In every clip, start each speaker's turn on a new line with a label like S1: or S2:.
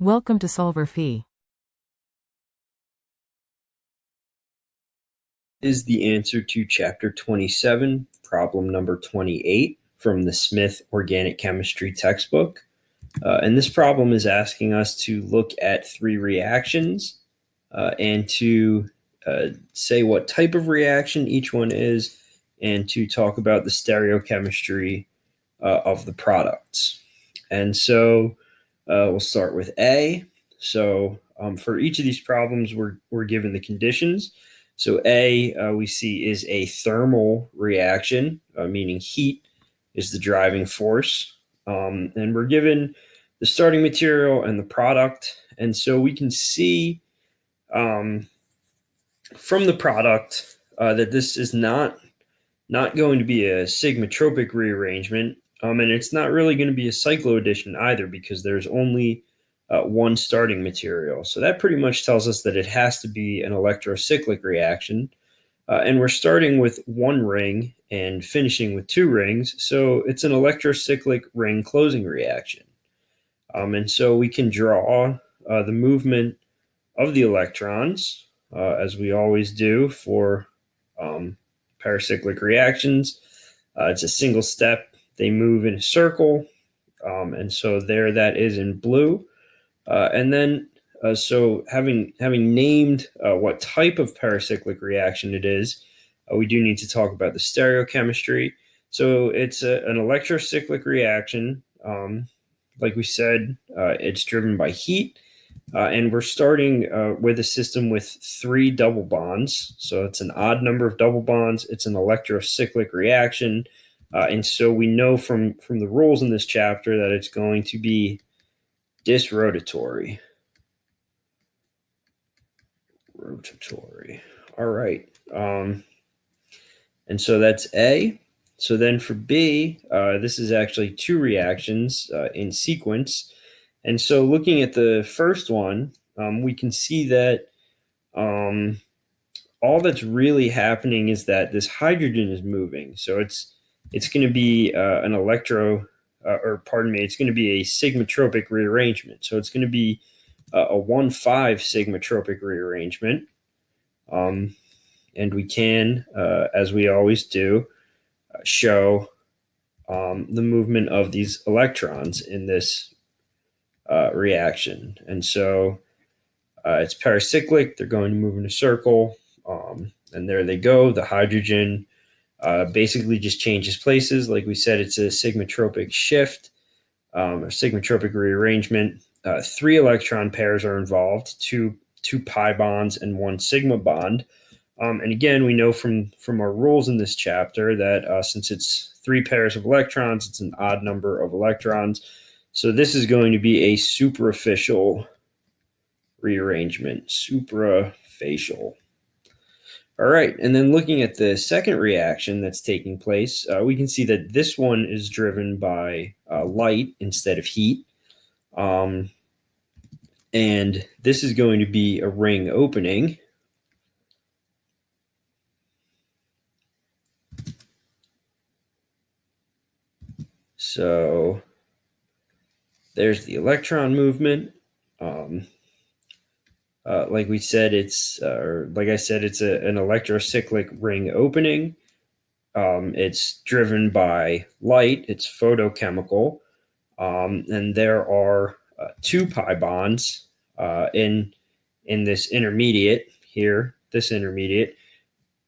S1: Welcome to solverfy.
S2: Is the answer to chapter 27, problem number 28 from the Smith Organic Chemistry textbook. And this problem is asking us to look at three reactions and to say what type of reaction each one is and to talk about the stereochemistry of the products. And so we'll start with A. So for each of these problems, we're given the conditions. So A, we see is a thermal reaction, meaning heat is the driving force. And we're given the starting material and the product. And so we can see from the product that this is not going to be a sigmatropic rearrangement. And it's not really going to be a cycloaddition either, because there's only one starting material. So that pretty much tells us that it has to be an electrocyclic reaction. And we're starting with one ring and finishing with two rings. So it's an electrocyclic ring closing reaction. And so we can draw the movement of the electrons, as we always do for pericyclic reactions. It's a single step. They move in a circle. And so there that is in blue. And then, so having named what type of pericyclic reaction it is, we do need to talk about the stereochemistry. So it's an electrocyclic reaction. Like we said, it's driven by heat. And we're starting with a system with three double bonds. So it's an odd number of double bonds. It's an electrocyclic reaction. And so we know from the rules in this chapter that it's going to be disrotatory. All right. And so that's A. So then for B, this is actually two reactions in sequence. And so looking at the first one, we can see that all that's really happening is that this hydrogen is moving. So it's going to be an it's going to be a sigmatropic rearrangement. So it's going to be a 1,5 sigmatropic rearrangement. And we can, as we always do, show the movement of these electrons in this reaction. And so it's pericyclic. They're going to move in a circle. And there they go. The hydrogen basically just changes places. Like we said, it's a sigmatropic shift, or sigmatropic rearrangement. 3 electron pairs are involved, two pi bonds and 1 sigma bond. And again, we know from our rules in this chapter that since it's 3 pairs of electrons, it's an odd number of electrons. So this is going to be a suprafacial rearrangement, suprafacial. All right, and then looking at the second reaction that's taking place, we can see that this one is driven by light instead of heat. And this is going to be a ring opening. So there's the electron movement. Like I said, it's an electrocyclic ring opening. It's driven by light. It's photochemical. And there are 2 pi bonds in this intermediate here. This intermediate,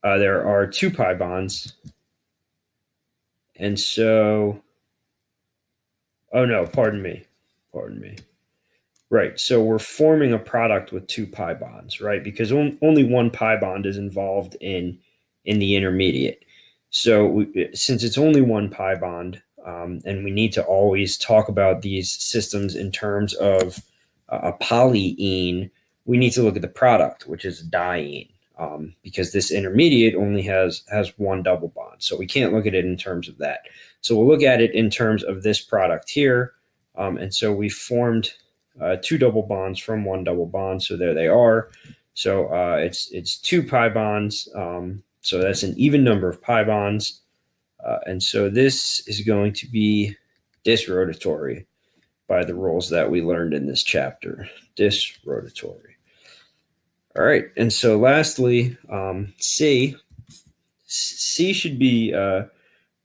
S2: there are 2 pi bonds. And so, oh no, pardon me. Right, so we're forming a product with 2 pi bonds, right? Because only 1 pi bond is involved in the intermediate. So since it's only 1 pi bond, and we need to always talk about these systems in terms of a polyene, we need to look at the product, which is a diene, because this intermediate only has 1 double bond. So we can't look at it in terms of that. So we'll look at it in terms of this product here. And so we formed 2 double bonds from 1 double bond. So there they are. So it's 2 pi bonds. So that's an even number of pi bonds. And so this is going to be disrotatory. by the rules that we learned in this chapter, disrotatory. All right, and so lastly, C should be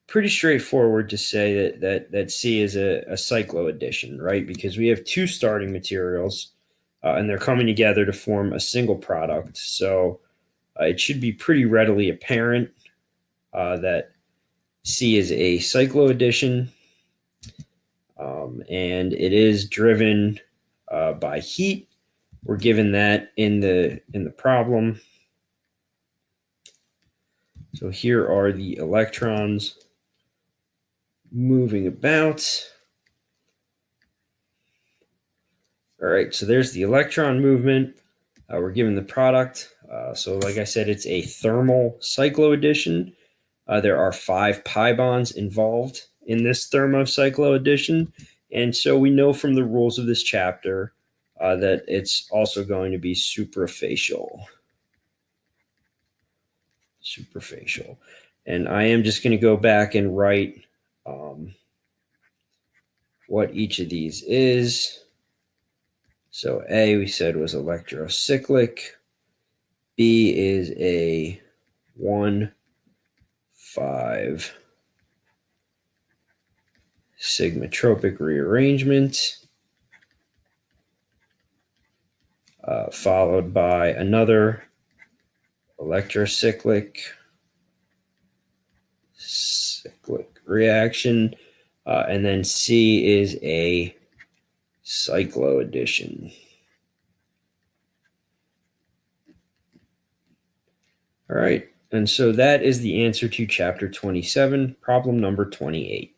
S2: pretty straightforward to say that C is a cycloaddition, right? Because we have two starting materials, and they're coming together to form a single product. So it should be pretty readily apparent that C is a cycloaddition, and it is driven by heat. We're given that in the problem. So here are the electrons moving about. All right, so there's the electron movement. We're given the product. So like I said, it's a thermal cycloaddition. There are 5 pi bonds involved in this thermocycloaddition. And so we know from the rules of this chapter that it's also going to be suprafacial. Suprafacial. And I am just going to go back and write what each of these is. So A, we said, was electrocyclic. B is a 1,5 sigmatropic rearrangement, followed by another electrocyclic reaction, and then C is a cycloaddition. All right, and so that is the answer to chapter 27, problem number 28.